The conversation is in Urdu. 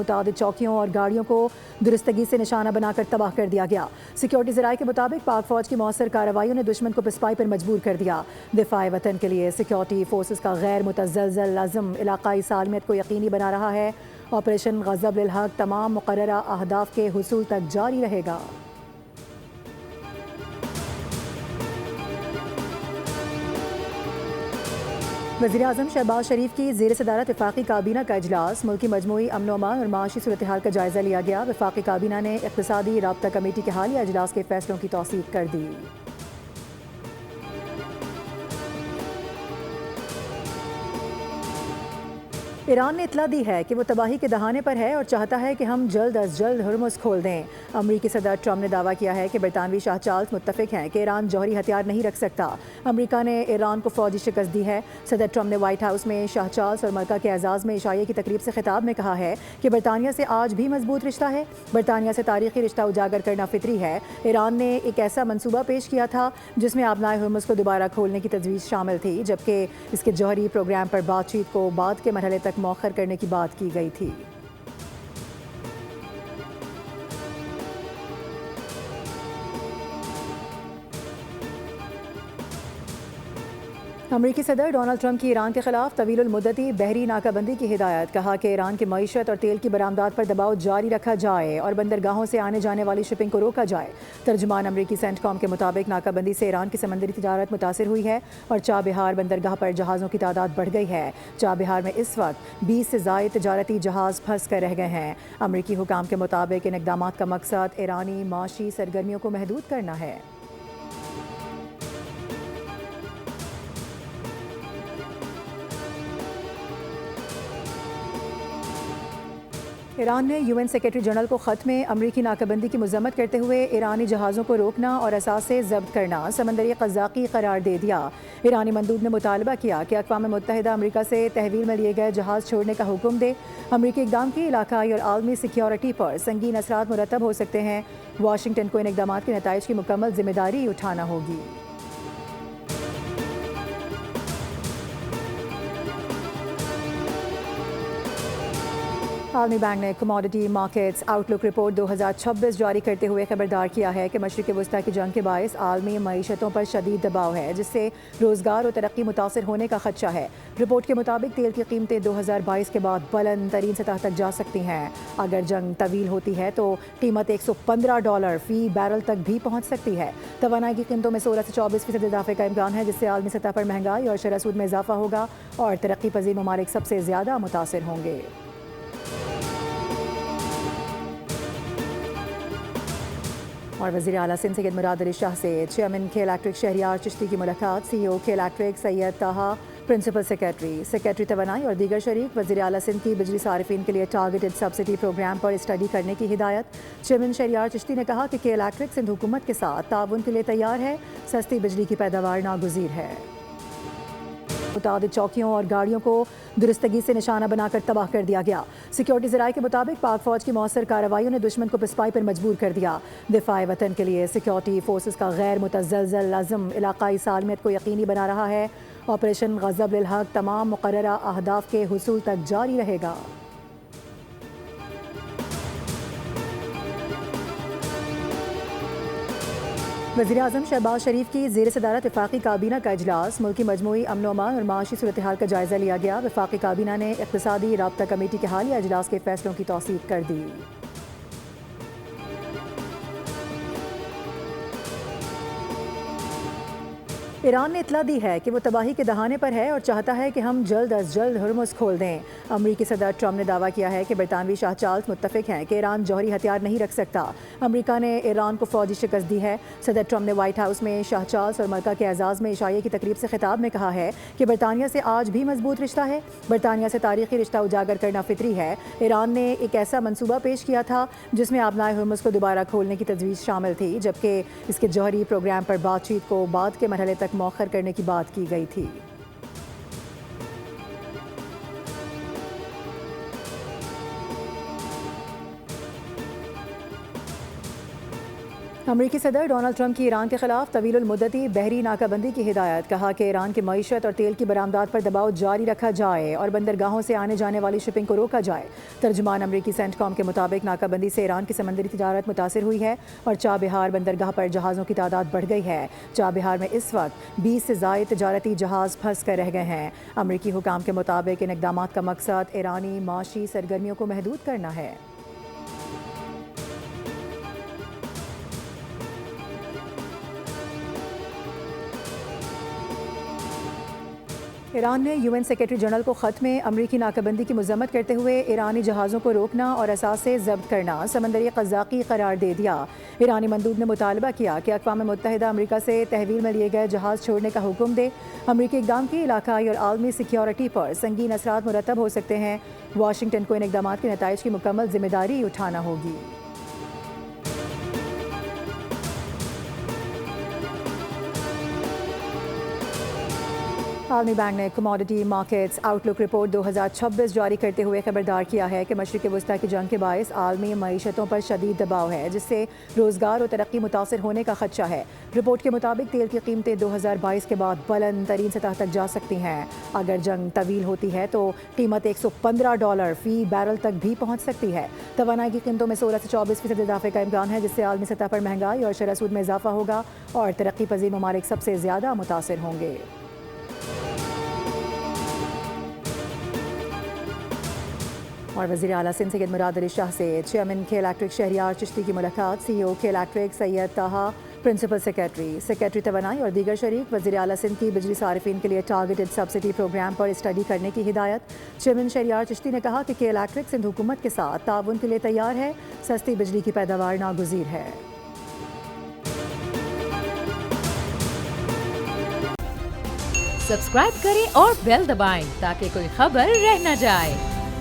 متعدد چوکیوں اور گاڑیوں کو درستگی سے نشانہ بنا کر تباہ کر دیا گیا۔ سیکیورٹی ذرائع کے مطابق پاک فوج کی مؤثر کارروائیوں نے دشمن کو پسپائی پر مجبور کر دیا۔ دفاع وطن کے لیے سیکیورٹی فورسز کا غیر متزلزل عزم علاقائی سالمیت کو یقینی بنا رہا ہے۔ آپریشن غضب للحق تمام مقررہ اہداف کے حصول تک جاری رہے گا۔ وزیراعظم شہباز شریف کی زیر صدارت وفاقی کابینہ کا اجلاس، ملکی مجموعی امن و امان اور معاشی صورتحال کا جائزہ لیا گیا۔ وفاقی کابینہ نے اقتصادی رابطہ کمیٹی کے حالیہ اجلاس کے فیصلوں کی توثیق کر دی۔ ایران نے اطلاع دی ہے کہ وہ تباہی کے دہانے پر ہے اور چاہتا ہے کہ ہم جلد از جلد ہرمز کھول دیں۔ امریکی صدر ٹرمپ نے دعویٰ کیا ہے کہ برطانوی شاہ چارلس متفق ہیں کہ ایران جوہری ہتھیار نہیں رکھ سکتا۔ امریکہ نے ایران کو فوجی شکست دی ہے۔ صدر ٹرمپ نے وائٹ ہاؤس میں شاہ چارلس اور ملکہ کے اعزاز میں عشائیے کی تقریب سے خطاب میں کہا ہے کہ برطانیہ سے آج بھی مضبوط رشتہ ہے۔ برطانیہ سے تاریخی رشتہ اجاگر کرنا فطری ہے۔ ایران نے ایک ایسا منصوبہ پیش کیا تھا جس میں آبنائے ہرمز کو دوبارہ کھولنے کی تجویز شامل تھی، جبکہ اس کے جوہری پروگرام پر بات چیت کو بعد کے مرحلے تک مؤخر کرنے کی بات کی گئی تھی۔ امریکی صدر ڈونلڈ ٹرمپ کی ایران کے خلاف طویل المدتی بحری ناکہ بندی کی ہدایت۔ کہا کہ ایران کی معیشت اور تیل کی برآمدات پر دباؤ جاری رکھا جائے اور بندرگاہوں سے آنے جانے والی شپنگ کو روکا جائے۔ ترجمان امریکی سینٹ کام کے مطابق ناکہ بندی سے ایران کی سمندری تجارت متاثر ہوئی ہے اور چابہار بندرگاہ پر جہازوں کی تعداد بڑھ گئی ہے۔ چابہار میں اس وقت 20 سے زائد تجارتی جہاز پھنس کر رہ گئے ہیں۔ امریکی حکام کے مطابق ان اقدامات کا مقصد ایرانی معاشی سرگرمیوں کو محدود کرنا ہے۔ ایران نے UN سیکرٹری جنرل کو خط میں امریکی ناکہ بندی کی مذمت کرتے ہوئے ایرانی جہازوں کو روکنا اور اثاثے ضبط کرنا سمندری قزاقی قرار دے دیا۔ ایرانی مندوب نے مطالبہ کیا کہ اقوام متحدہ امریکہ سے تحویل میں لیے گئے جہاز چھوڑنے کا حکم دے۔ امریکی اقدام کی علاقائی اور عالمی سیکیورٹی پر سنگین اثرات مرتب ہو سکتے ہیں۔ واشنگٹن کو ان اقدامات کے نتائج کی مکمل ذمہ داری اٹھانا ہوگی۔ عالمی بینک نے کموڈٹی مارکیٹس آؤٹ لک رپورٹ 2026 جاری کرتے ہوئے خبردار کیا ہے کہ مشرق وسطیٰ کی جنگ کے باعث عالمی معیشتوں پر شدید دباؤ ہے، جس سے روزگار اور ترقی متاثر ہونے کا خدشہ ہے۔ رپورٹ کے مطابق تیل کی قیمتیں 2022 کے بعد بلند ترین سطح تک جا سکتی ہیں۔ اگر جنگ طویل ہوتی ہے تو قیمت $115 فی بیرل تک بھی پہنچ سکتی ہے۔ توانائی کی قیمتوں میں 16 سے 24% اضافے کا امکان ہے، جس سے عالمی سطح پر مہنگائی اور شرح سود میں اضافہ ہوگا اور ترقی پذیر ممالک سب سے زیادہ متاثر ہوں گے۔ اور وزیر اعلیٰ سندھ سید مراد علی شاہ سے چیئرمین کے الیکٹرک شہریار چشتی کی ملاقات۔ CEO کے الیکٹرک سید طاہا، پرنسپل سیکرٹری توانائی اور دیگر شریک۔ وزیر اعلیٰ سندھ کی بجلی صارفین کے لیے ٹارگیٹڈ سبسڈی پروگرام پر اسٹڈی کرنے کی ہدایت۔ چیئرمین شہریار چشتی نے کہا کہ الیکٹرک سندھ حکومت کے ساتھ تعاون کے لیے تیار ہے۔ سستی بجلی کی پیداوار ناگزیر ہے۔ متعدد چوکیوں اور گاڑیوں کو درستگی سے نشانہ بنا کر تباہ کر دیا گیا۔ سیکیورٹی ذرائع کے مطابق پاک فوج کی مؤثر کارروائیوں نے دشمن کو پسپائی پر مجبور کر دیا۔ دفاع وطن کے لیے سیکیورٹی فورسز کا غیر متزلزل عزم علاقائی سالمیت کو یقینی بنا رہا ہے۔ آپریشن غضب للحق تمام مقررہ اہداف کے حصول تک جاری رہے گا۔ وزیراعظم شہباز شریف کی زیر صدارت وفاقی کابینہ کا اجلاس، ملکی مجموعی امن و امان اور معاشی صورتحال کا جائزہ لیا گیا۔ وفاقی کابینہ نے اقتصادی رابطہ کمیٹی کے حالیہ اجلاس کے فیصلوں کی توثیق کر دی۔ ایران نے اطلاع دی ہے کہ وہ تباہی کے دہانے پر ہے اور چاہتا ہے کہ ہم جلد از جلد ہرمز کھول دیں۔ امریکی صدر ٹرمپ نے دعویٰ کیا ہے کہ برطانوی شاہ چارلس متفق ہیں کہ ایران جوہری ہتھیار نہیں رکھ سکتا۔ امریکہ نے ایران کو فوجی شکست دی ہے۔ صدر ٹرمپ نے وائٹ ہاؤس میں شاہ چارلس اور ملکہ کے اعزاز میں عشائیے کی تقریب سے خطاب میں کہا ہے کہ برطانیہ سے آج بھی مضبوط رشتہ ہے۔ برطانیہ سے تاریخی رشتہ اجاگر کرنا فطری ہے۔ ایران نے ایک ایسا منصوبہ پیش کیا تھا جس میں آبنائے ہرمز کو دوبارہ کھولنے کی تجویز شامل تھی، جبکہ اس کے جوہری پروگرام پر بات چیت کو بعد کے مرحلے تک مؤخر کرنے کی بات کی گئی تھی۔ امریکی صدر ڈونلڈ ٹرمپ کی ایران کے خلاف طویل المدتی بحری ناکہ بندی کی ہدایت. کہا کہ ایران کی معیشت اور تیل کی برآمدات پر دباؤ جاری رکھا جائے اور بندرگاہوں سے آنے جانے والی شپنگ کو روکا جائے. ترجمان امریکی سینٹ کام کے مطابق ناکہ بندی سے ایران کی سمندری تجارت متاثر ہوئی ہے اور چابہار بندرگاہ پر جہازوں کی تعداد بڑھ گئی ہے. چابہار میں اس وقت 20 سے زائد تجارتی جہاز پھنس کر رہ گئے ہیں. امریکی حکام کے مطابق ان اقدامات کا مقصد ایرانی معاشی سرگرمیوں کو محدود کرنا ہے. ایران نے UN سیکرٹری جنرل کو خط میں امریکی ناکہ بندی کی مذمت کرتے ہوئے ایرانی جہازوں کو روکنا اور اثاثے ضبط کرنا سمندری قزاقی قرار دے دیا. ایرانی مندوب نے مطالبہ کیا کہ اقوام متحدہ امریکہ سے تحویل میں لیے گئے جہاز چھوڑنے کا حکم دے. امریکی اقدام کی علاقائی اور عالمی سیکیورٹی پر سنگین اثرات مرتب ہو سکتے ہیں. واشنگٹن کو ان اقدامات کے نتائج کی مکمل ذمہ داری اٹھانا ہوگی. عالمی بینک نے کموڈٹی مارکیٹس آؤٹ لک رپورٹ 2026 جاری کرتے ہوئے خبردار کیا ہے کہ مشرق وسطیٰ کی جنگ کے باعث عالمی معیشتوں پر شدید دباؤ ہے جس سے روزگار اور ترقی متاثر ہونے کا خدشہ ہے. رپورٹ کے مطابق تیل کی قیمتیں 2022 کے بعد بلند ترین سطح تک جا سکتی ہیں. اگر جنگ طویل ہوتی ہے تو قیمت $115 فی بیرل تک بھی پہنچ سکتی ہے. توانائی کی قیمتوں میں 16 سے 24% اضافے کا امکان ہے جس سے عالمی سطح پر مہنگائی اور شرح سود میں اضافہ ہوگا اور ترقی پذیر ممالک سب سے زیادہ متاثر ہوں گے. اور وزیر اعلیٰ سندھ سید مراد علی شاہ سے چیئرمین کے الیکٹرک شہریار چشتی کی ملاقات. CEO کے الیکٹرک سید طہا، پرنسپل سیکرٹری توانائی اور دیگر شریک وزیر اعلیٰ سندھ کی بجلی صارفین کے لیے ٹارگیٹڈ سبسڈی پروگرام پر اسٹڈی کرنے کی ہدایت. چیئرمین شہریار چشتی نے کہا کہ الیکٹرک سندھ حکومت کے ساتھ تعاون کے لیے تیار ہے. سستی بجلی کی پیداوار ناگزیر ہے. سبسکرائب کریں اور بیل دبائیں تاکہ کوئی خبر رہ نہ جائے.